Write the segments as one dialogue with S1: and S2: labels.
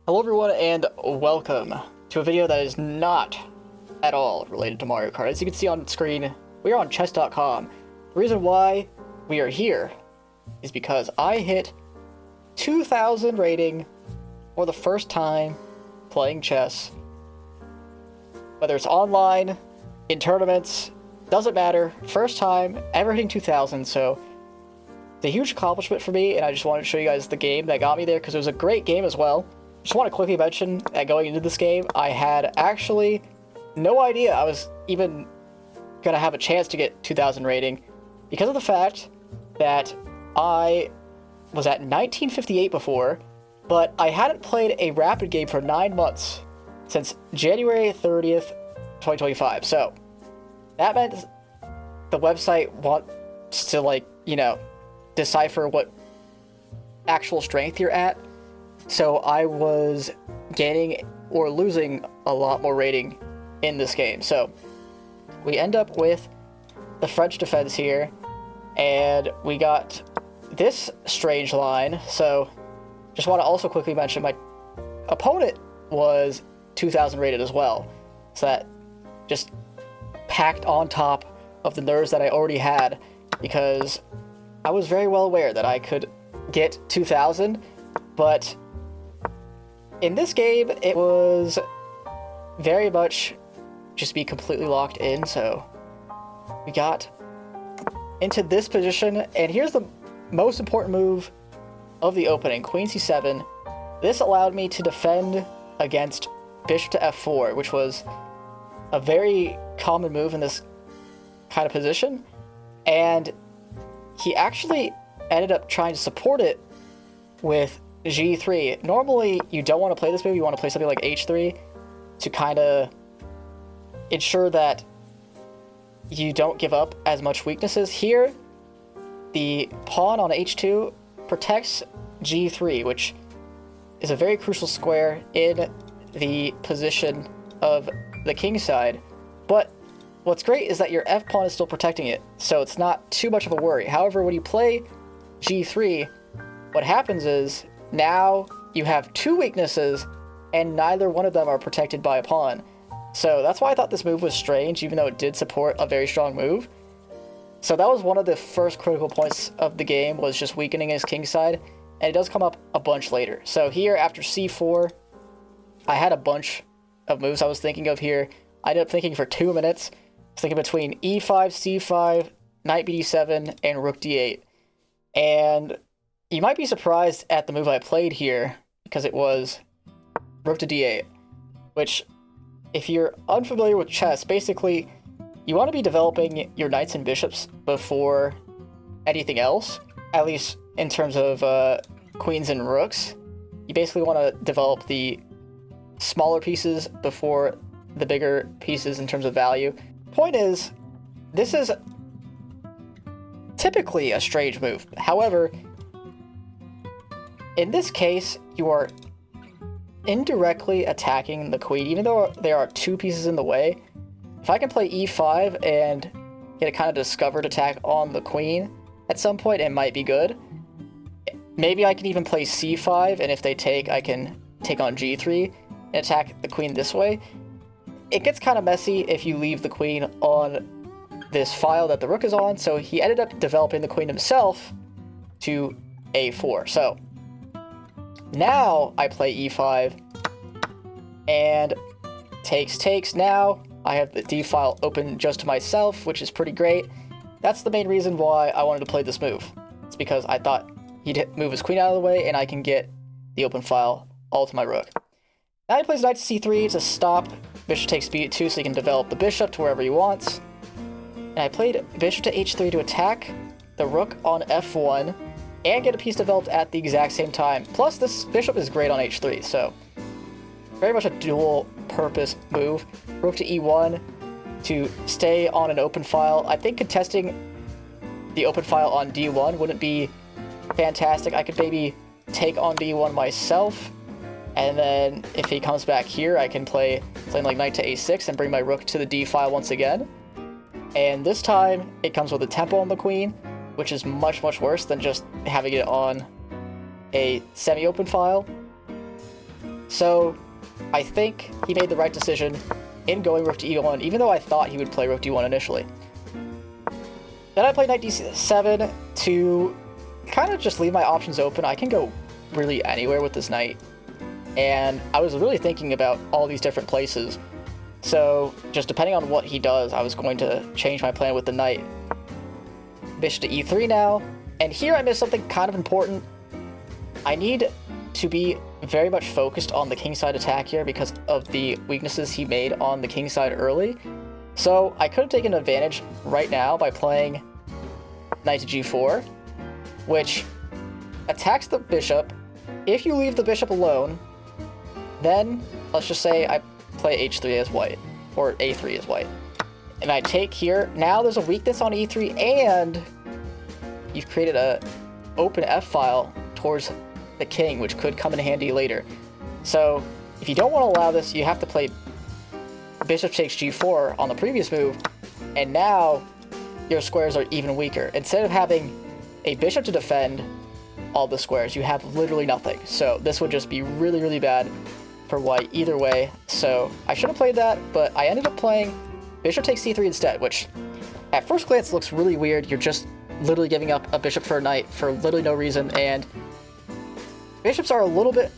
S1: Hello everyone and welcome to a video that is not at all related to Mario Kart. As you can see on screen, we are on chess.com. The reason why we are here is because I hit 2,000 rating for the first time playing chess. Whether it's online, in tournaments, doesn't matter. First time ever hitting 2,000, so it's a huge accomplishment for me, and I just wanted to show you guys the game that got me there because it was a great game as well. Just want to quickly mention that going into this game, I had actually no idea I was even going to have a chance to get 2,000 rating because of the fact that I was at 1958 before, but I hadn't played a rapid game for 9 months since January 30th, 2025. So that meant the website wants to, decipher what actual strength you're at. So I was gaining or losing a lot more rating in this game. So we end up with the French defense here, and we got this strange line. So just want to also quickly mention my opponent was 2,000 rated as well. So that just packed on top of the nerves that I already had, because I was very well aware that I could get 2,000, but in this game, it was very much just be completely locked in. So we got into this position, and here's the most important move of the opening, Queen c7. This allowed me to defend against bishop to f4, which was a very common move in this kind of position, and he actually ended up trying to support it with g3. Normally, you don't want to play this move. You want to play something like h3 to kind of ensure that you don't give up as much weaknesses. Here, the pawn on h2 protects g3, which is a very crucial square in the position of the king side. But what's great is that your f-pawn is still protecting it, so it's not too much of a worry. However, when you play g3, what happens is now you have two weaknesses, and neither one of them are protected by a pawn. So that's why I thought this move was strange, even though it did support a very strong move. So that was one of the first critical points of the game, was just weakening his king side, and it does come up a bunch later. So here, after c4, I had a bunch of moves I was thinking of here. I ended up thinking for 2 minutes. I was thinking between e5, c5, knight bd7, and rook d8. And you might be surprised at the move I played here, because it was rook to d8, which, if you're unfamiliar with chess, basically you want to be developing your knights and bishops before anything else, at least in terms of queens and rooks. You basically want to develop the smaller pieces before the bigger pieces in terms of value. Point is, this is typically a strange move. However, in this case, you are indirectly attacking the queen, even though there are two pieces in the way. If I can play e5 and get a kind of discovered attack on the queen at some point, it might be good. Maybe I can even play c5, and if they take, I can take on g3 and attack the queen this way. It gets kind of messy if you leave the queen on this file that the rook is on, so he ended up developing the queen himself to a4. So now I play e5, and takes. Now I have the d file open just to myself, which is pretty great. That's the main reason why I wanted to play this move. It's because I thought he'd move his queen out of the way, and I can get the open file all to my rook. Now he plays knight to c3 to stop bishop takes b2, so he can develop the bishop to wherever he wants. And I played bishop to h3 to attack the rook on f1 and get a piece developed at the exact same time. Plus, this bishop is great on h3, so very much a dual purpose move. Rook to e1 to stay on an open file. I think contesting the open file on d1 wouldn't be fantastic. I could maybe take on d1 myself, and then if he comes back here, I can play something like knight to a6 and bring my rook to the d file once again. And this time, it comes with a tempo on the queen, which is much worse than just having it on a semi-open file. So I think he made the right decision in going rook to e1, even though I thought he would play rook d1 initially. Then I played knight d7 to kind of just leave my options open. I can go really anywhere with this knight. And I was really thinking about all these different places. So just depending on what he does, I was going to change my plan with the knight. Bishop to e3 now. And here I missed something kind of important. I need to be very much focused on the kingside attack here because of the weaknesses he made on the kingside early. So I could have taken advantage right now by playing knight to g4, which attacks the bishop. If you leave the bishop alone, then let's just say I play h3 as white, or a3 as white. And I take here. Now there's a weakness on e3, and you've created a open f-file towards the king, which could come in handy later. So if you don't want to allow this, you have to play bishop takes g4 on the previous move, and now your squares are even weaker. Instead of having a bishop to defend all the squares, you have literally nothing. So this would just be really, really bad for white either way. So I should have played that, but I ended up playing bishop takes c3 instead, which at first glance looks really weird. You're just literally giving up a bishop for a knight for literally no reason, and bishops are a little bit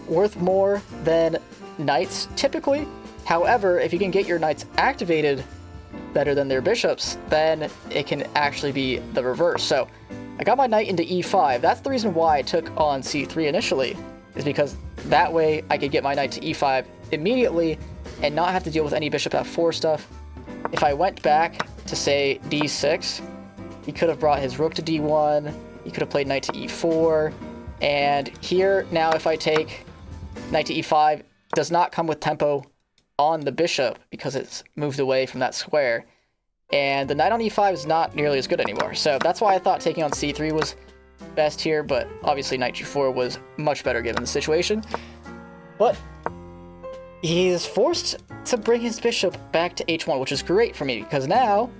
S1: worth more than knights typically. However, if you can get your knights activated better than their bishops, then it can actually be the reverse. So I got my knight into e5. That's the reason why I took on c3 initially, is because that way I could get my knight to e5 immediately and not have to deal with any bishop f4 stuff. If I went back to, say, d6, he could have brought his rook to d1, he could have played knight to e4, and here, now if I take knight to e5, does not come with tempo on the bishop because it's moved away from that square. And the knight on e5 is not nearly as good anymore. So that's why I thought taking on c3 was best here, but obviously knight g4 was much better given the situation. But he is forced to bring his bishop back to h1, which is great for me because now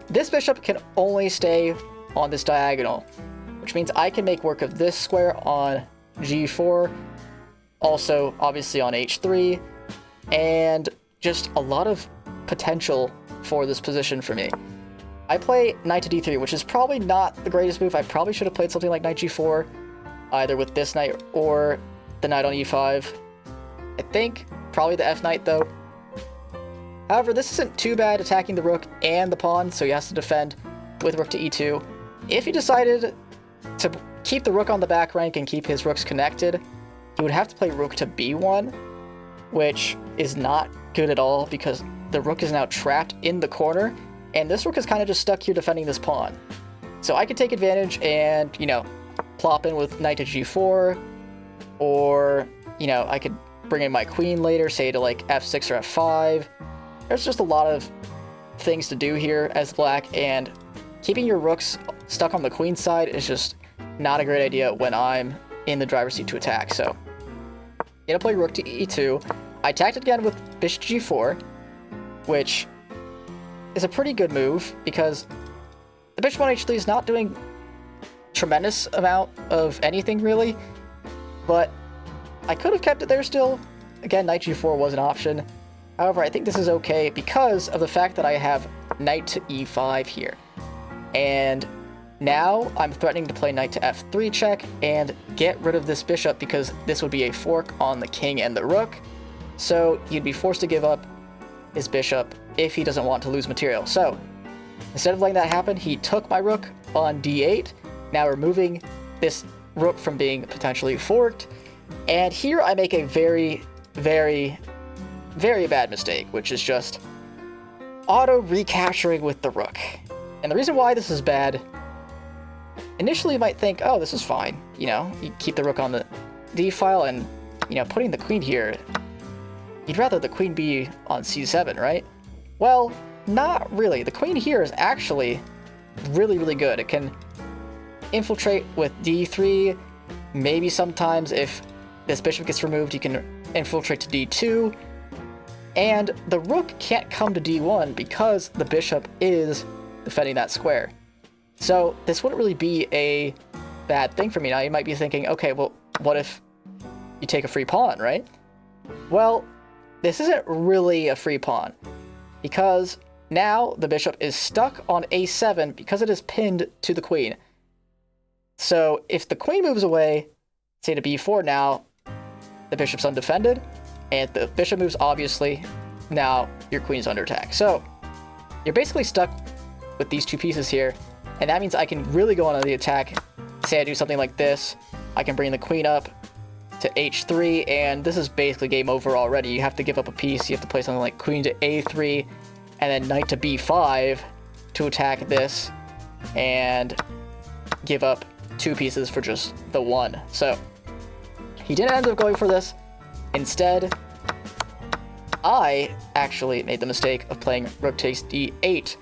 S1: this bishop can only stay on this diagonal, which means I can make work of this square on g4, also obviously on h3, and just a lot of potential for this position for me. I play knight to d3, which is probably not the greatest move. I probably should have played something like knight g4, either with this knight or the knight on e5. I think probably the f-knight though. However, this isn't too bad attacking the rook and the pawn, so he has to defend with rook to e2. If he decided to keep the rook on the back rank and keep his rooks connected, he would have to play rook to b1, which is not good at all because the rook is now trapped in the corner, and this rook is kind of just stuck here defending this pawn. So I could take advantage and, you know, plop in with knight to g4, or, you know, I could bring in my queen later, say to like f6 or f5. There's just a lot of things to do here as black, and keeping your rooks stuck on the queen side is just not a great idea when I'm in the driver's seat to attack. So I'm gonna play rook to e2. I attacked again with bishop g4, which is a pretty good move because the bishop on h3 is not doing tremendous amount of anything really, but I could have kept it there still. Again, knight g4 was an option. However, I think this is okay because of the fact that I have knight to e5 here. And now I'm threatening to play knight to f3 check and get rid of this bishop because this would be a fork on the king and the rook. So he'd be forced to give up his bishop if he doesn't want to lose material. So instead of letting that happen, he took my rook on d8, now removing this rook from being potentially forked. And here I make a very, very, very bad mistake, which is just auto recapturing with the rook. And the reason why this is bad, initially you might think, oh, this is fine. You know, you keep the rook on the d file and, you know, putting the queen here, you'd rather the queen be on c7, right? Well, not really. The queen here is actually really, really good. It can infiltrate with d3. Maybe sometimes if this bishop gets removed, you can infiltrate to d2. And the rook can't come to d1 because the bishop is defending that square. So this wouldn't really be a bad thing for me. Now you might be thinking, okay, well, what if you take a free pawn, right? Well, this isn't really a free pawn, because now the bishop is stuck on a7 because it is pinned to the queen. So if the queen moves away, say to b4 now, the bishop's undefended, and if the bishop moves, obviously, now your queen's under attack. So you're basically stuck with these two pieces here, and that means I can really go on the attack. Say I do something like this, I can bring the queen up to h3, and this is basically game over already. You have to give up a piece. You have to play something like queen to a3, and then knight to b5 to attack this, and give up two pieces for just the one. So he didn't end up going for this. Instead, I actually made the mistake of playing rook takes d8,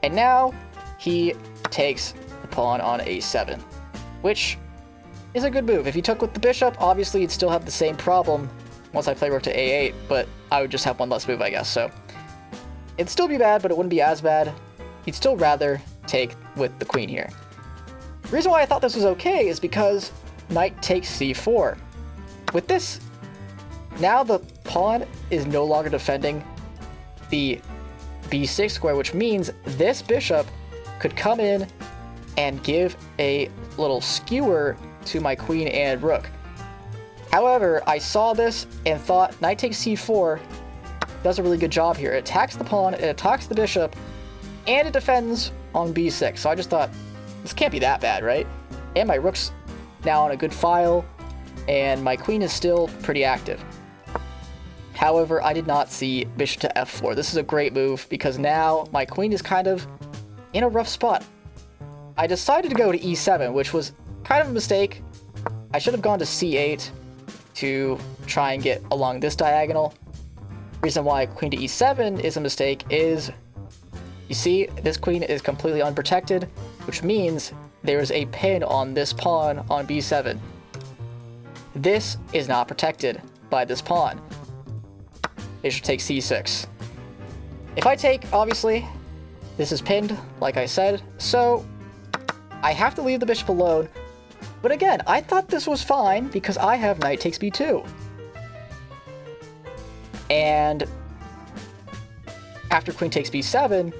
S1: and now he takes the pawn on a7, which is a good move. If you took with the bishop, obviously you'd still have the same problem once I play rook to a8, but I would just have one less move, I guess. So it'd still be bad, but it wouldn't be as bad. You'd still rather take with the queen here. The reason why I thought this was okay is because knight takes c4. With this, now the pawn is no longer defending the b6 square, which means this bishop could come in and give a little skewer to my queen and rook. However, I saw this and thought knight takes c4 does a really good job here. It attacks the pawn, it attacks the bishop, and it defends on b6. So I just thought, this can't be that bad, right? And my rook's now on a good file, and my queen is still pretty active. However, I did not see bishop to f4. This is a great move because now my queen is kind of in a rough spot. I decided to go to e7, which was kind of a mistake. I should have gone to c8 to try and get along this diagonal. Reason why queen to e7 is a mistake is, you see, this queen is completely unprotected, which means there's a pin on this pawn on b7. This is not protected by this pawn. Bishop takes c6. If I take, obviously, this is pinned, like I said, so I have to leave the bishop alone. But again, I thought this was fine because I have knight takes b2. And after queen takes b7,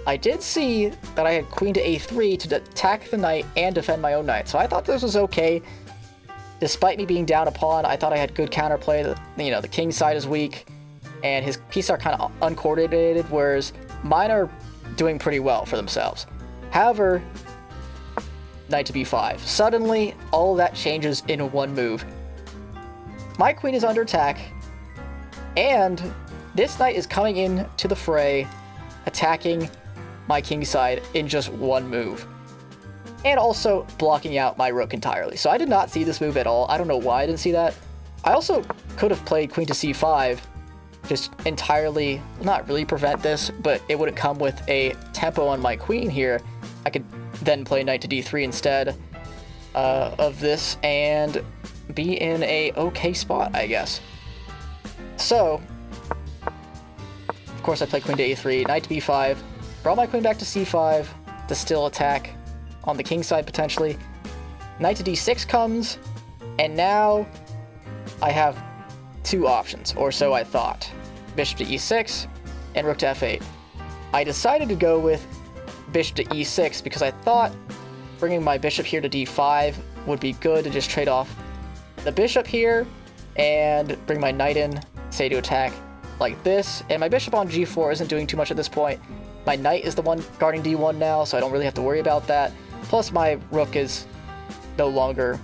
S1: I did see that I had queen to a3 to attack the knight and defend my own knight. So I thought this was okay. Despite me being down a pawn, I thought I had good counterplay. The king's side is weak, and his pieces are kind of uncoordinated, whereas mine are doing pretty well for themselves. However, knight to b5. Suddenly, all of that changes in one move. My queen is under attack, and this knight is coming in to the fray, attacking my king's side in just one move, and also blocking out my rook entirely. So I did not see this move at all. I don't know why I didn't see that. I also could have played queen to c5, just entirely, not really prevent this, but it wouldn't come with a tempo on my queen here. I could then play knight to d3 instead of this and be in a okay spot, I guess. So, of course I play queen to a3, knight to b5, brought my queen back to c5 to still attack on the king side potentially. Knight to d6 comes, and now I have two options, or so I thought. Bishop to e6 and rook to f8. I decided to go with bishop to e6 because I thought bringing my bishop here to d5 would be good to just trade off the bishop here and bring my knight in, say to attack like this. And my bishop on g4 isn't doing too much at this point. My knight is the one guarding d1 now, so I don't really have to worry about that. Plus my rook is no longer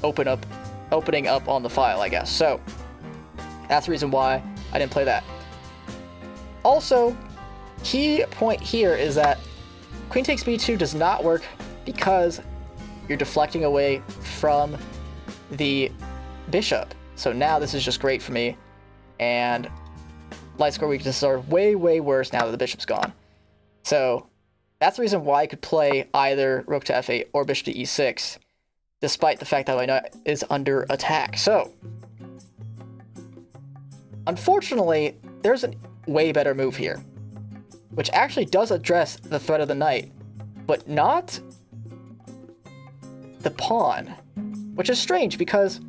S1: opening up on the file, I guess. So that's the reason why I didn't play that. Also, key point here is that queen takes b2 does not work because you're deflecting away from the bishop. So now this is just great for me, and light square weaknesses are way, way worse now that the bishop's gone. So that's the reason why I could play either rook to f8 or bishop to e6, despite the fact that my knight is under attack. So unfortunately, there's a way better move here, which actually does address the threat of the knight, but not the pawn, which is strange because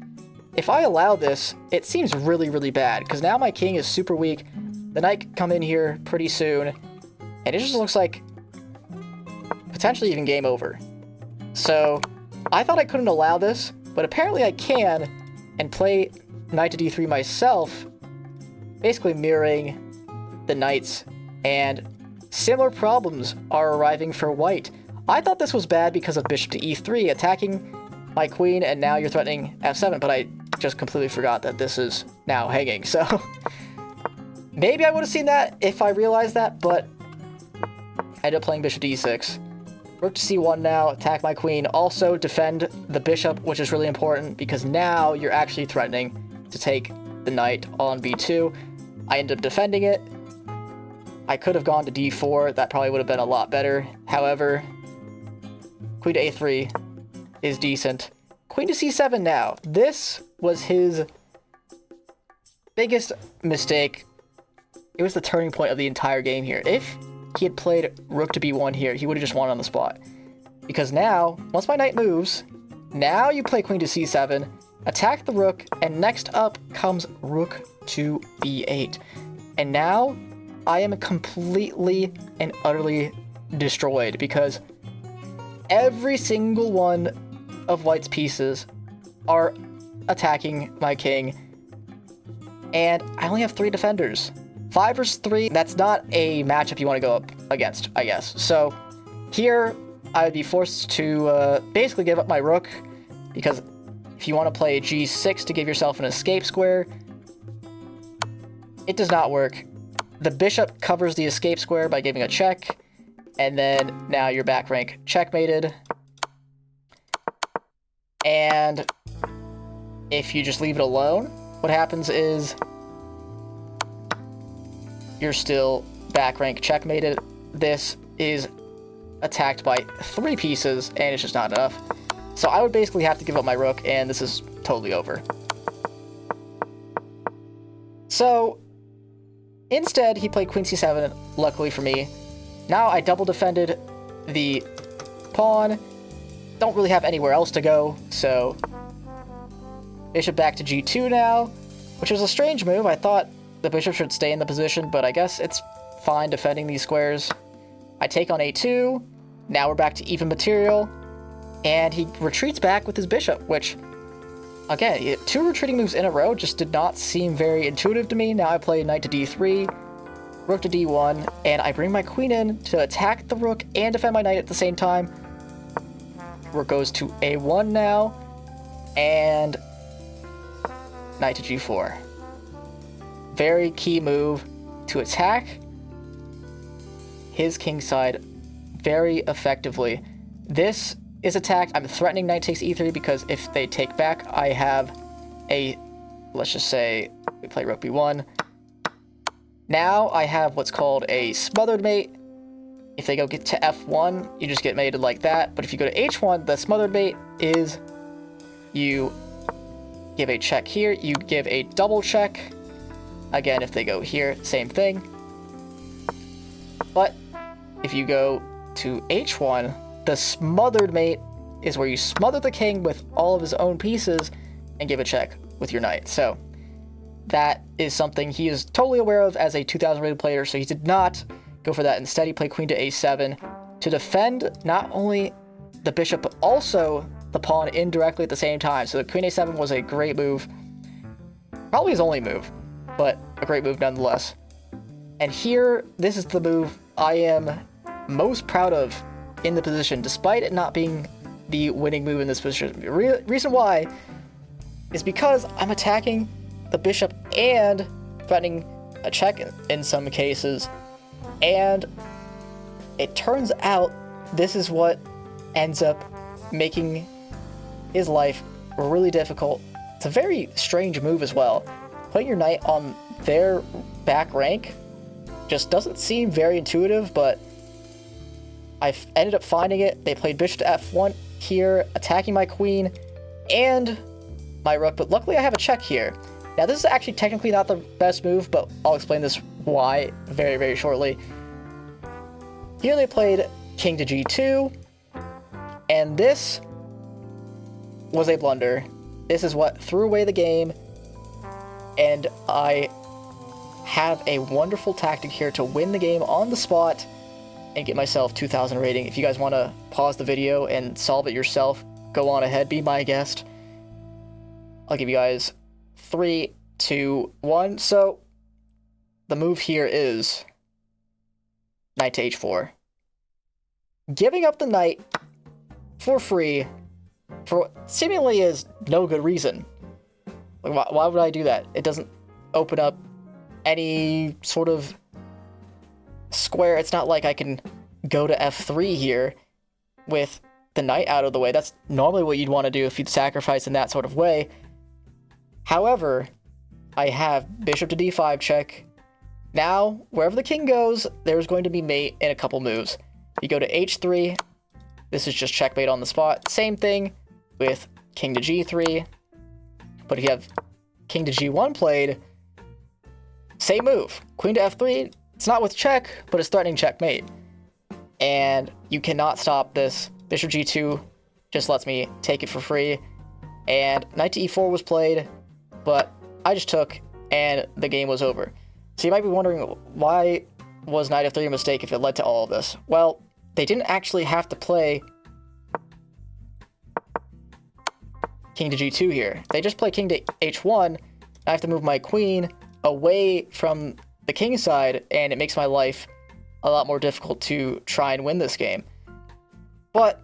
S1: if I allow this, it seems really, really bad, because now my king is super weak. The knight could come in here pretty soon, and it just looks like potentially even game over. So I thought I couldn't allow this, but apparently I can, and play knight to d3 myself, basically mirroring the knights, and similar problems are arriving for white. I thought this was bad because of bishop to e3, attacking my queen, and now you're threatening f7, but I just completely forgot that this is now hanging, so maybe I would have seen that if I realized that, but I ended up playing bishop to e6. Rook to c1 now, attack my queen, also defend the bishop, which is really important, because now you're actually threatening to take the knight on b2. I ended up defending it. I could have gone to d4, that probably would have been a lot better. However, queen to a3 is decent. Queen to c7 now. This was his biggest mistake. It was the turning point of the entire game here. If he had played rook to b1 here, he would have just won on the spot. Because now, once my knight moves, now you play queen to c7, attack the rook, and next up comes rook to b8. And now I am completely and utterly destroyed, because every single one of white's pieces are attacking my king, and I only have 3 defenders. 5 versus 3, that's not a matchup you want to go up against, I guess. So here, I would be forced to basically give up my rook, because if you want to play g6 to give yourself an escape square, it does not work. The bishop covers the escape square by giving a check, and then now your back rank checkmated. And if you just leave it alone, what happens is you're still back rank checkmated. This is attacked by 3 pieces, and it's just not enough. So I would basically have to give up my rook, and this is totally over. So instead, he played queen c7, luckily for me. Now I double defended the pawn. Don't really have anywhere else to go, so bishop back to g2 now, which was a strange move. I thought the bishop should stay in the position, but I guess it's fine defending these squares. I take on a2. Now we're back to even material, and he retreats back with his bishop, which, again, 2 retreating moves in a row just did not seem very intuitive to me. Now I play knight to d3, rook to d1, and I bring my queen in to attack the rook and defend my knight at the same time. Rook goes to a1 now, and knight to g4. Very key move to attack his king side very effectively. This is attacked. I'm threatening knight takes e3 because if they take back, I have a, let's just say, we play rook b1. Now I have what's called a smothered mate. If they go get to f1, you just get mated like that. But if you go to h1, the smothered mate is you give a check here, you give a double check. Again, if they go here, same thing. But if you go to h1, the smothered mate is where you smother the king with all of his own pieces and give a check with your knight. So that is something he is totally aware of as a 2000 rated player, so he did not go for that. Instead, he played queen to a7 to defend not only the bishop, but also the pawn indirectly at the same time. So the queen a7 was a great move. Probably his only move, but a great move nonetheless. And here, this is the move I am most proud of in the position, despite it not being the winning move in this position. The reason why is because I'm attacking the bishop and threatening a check in some cases, and it turns out this is what ends up making his life really difficult. It's a very strange move as well. Putting your knight on their back rank just doesn't seem very intuitive, but I ended up finding it. They played bishop to f1 here, attacking my queen and my rook, but luckily I have a check here. Now this is actually technically not the best move, but I'll explain this why very, very shortly. Here they played king to g2, and this was a blunder. This is what threw away the game, and I have a wonderful tactic here to win the game on the spot and get myself 2,000 rating. If you guys want to pause the video and solve it yourself, go on ahead, be my guest. I'll give you guys 3, 2, 1. So the move here is knight to h4. Giving up the knight for free for what seemingly is no good reason. Like, why would I do that? It doesn't open up any sort of square. It's not like I can go to f3 here with the knight out of the way. That's normally what you'd want to do if you'd sacrifice in that sort of way. However, I have bishop to d5 check. Now, wherever the king goes, there's going to be mate in a couple moves. You go to h3. This is just checkmate on the spot. Same thing with king to g3. But if you have king to g1 played, same move. Queen to f3. It's not with check, but it's threatening checkmate. And you cannot stop this. Bishop g2 just lets me take it for free. And knight to e4 was played, but I just took, and the game was over. So you might be wondering, why was knight f3 a mistake if it led to all of this? Well, they didn't actually have to play king to g2 here. They just play king to h1. I have to move my queen away from the king side, and it makes my life a lot more difficult to try and win this game. But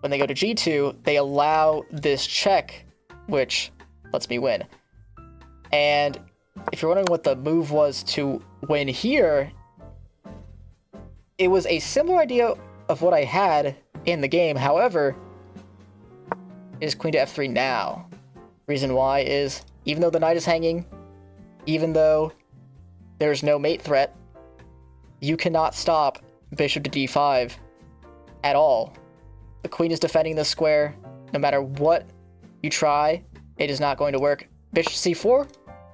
S1: when they go to g2, they allow this check, which lets me win. And if you're wondering what the move was to win here, it was a similar idea of what I had in the game. However, is queen to f3 now. Reason why is, even though the knight is hanging, even though there's no mate threat, you cannot stop bishop to d5 at all. The queen is defending this square. No matter what you try, it is not going to work. Bishop c4,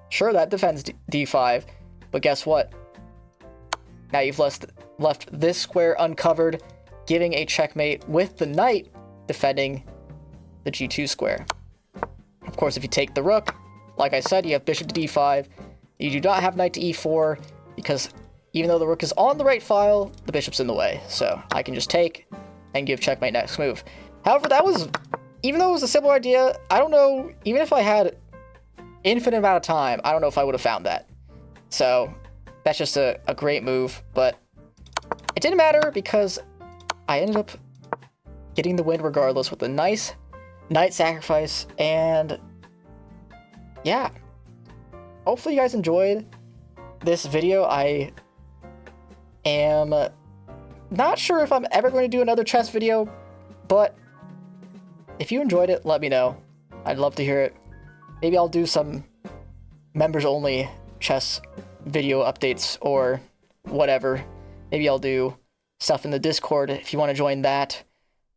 S1: sure, that defends d5, but guess what? Now you've left this square uncovered, giving a checkmate with the knight defending the g2 square. Of course, if you take the rook, like I said, you have bishop to d5. You do not have knight to e4, because even though the rook is on the right file, the bishop's in the way. So I can just take and give checkmate next move. However, that was, even though it was a similar idea, I don't know, even if I had infinite amount of time, I don't know if I would have found that. So that's just a great move, but it didn't matter because I ended up getting the win regardless with a nice knight sacrifice. And yeah, hopefully you guys enjoyed this video. I am not sure if I'm ever going to do another chess video, but if you enjoyed it, let me know. I'd love to hear it. Maybe I'll do some members only chess video updates or whatever. Maybe I'll do stuff in the Discord if you want to join that.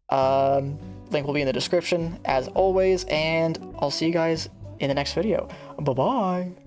S1: Link will be in the description as always, and I'll see you guys in the next video. Bye-bye.